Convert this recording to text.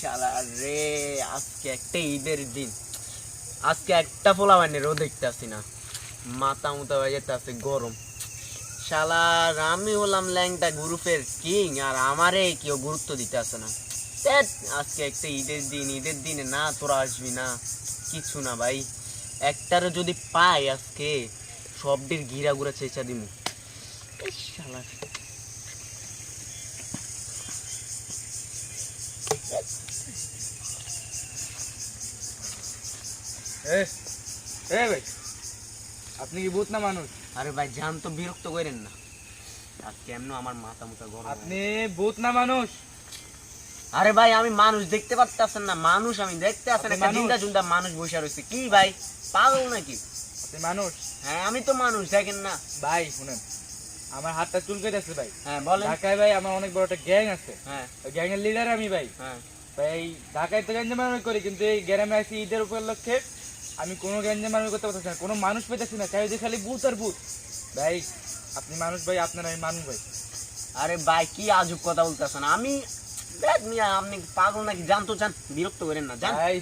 শালা রে, আজকে একটা ঈদের দিন, আজকে একটা ফোলা বানিয়ে দেখতে আসি না, মাথা মুতা হয়ে যেতে আছে গরম। শালার আমি হলাম ল্যাংটা গ্রুপের কিং, আর আমারে কেউ গুরুত্ব দিতে আসে না। আজকে একটা ঈদের দিনে না তোরা আসবি না, কিছু না ভাই। একটারে যদি পাই আজকে সবটির ঘিরা ঘুরা চেঁচা দিমু। শালা ভাই, আপনি কি ভূত না মানুষ? আরে ভাই জান তো বিরক্ত করেন না, আজকে এমন আমার মাথা মুতা গরম। আপনি ভূত না মানুষ? আরে ভাই আমি মানুষ দেখতে পারতেছেন না, মানুষ আমি দেখতে আসেন, একটা মানুষ? জিন্দা জুন্দা মানুষ বসে রয়েছে। কি ভাই পাগল নাকি? আপনি মানুষ? হ্যাঁ আমি তো মানুষ, দেখেন না? ভাই শুনেন, আমার হাতটা চুলকাইতেছে ভাই। হ্যাঁ বলেন। ঢাকায় ভাই আমার অনেক বড় একটা গ্যাং আছে। হ্যাঁ ওই গ্যাং এর লিডার আমি ভাই। হ্যাঁ ভাই ঢাকায় তো গ্যাঞ্জাম করি, কিন্তু এই গ্রামে আসি ঈদের উপলক্ষে আমি কোনো গ্যাঞ্জাম করতে পারতেছি না, কোনো মানুষ পেতেছি না, চাই যে খালি ভূত আর ভূত। ভাই আপনি মানুষ ভাই, আপনার আমি মানুষ ভাই। আরে ভাই কি আজব কথা বলতেছেন, আমি দেখ মিয়া আপনি পাগল নাকি? জান তো, জান বিরক্ত করেন না, জান ভাই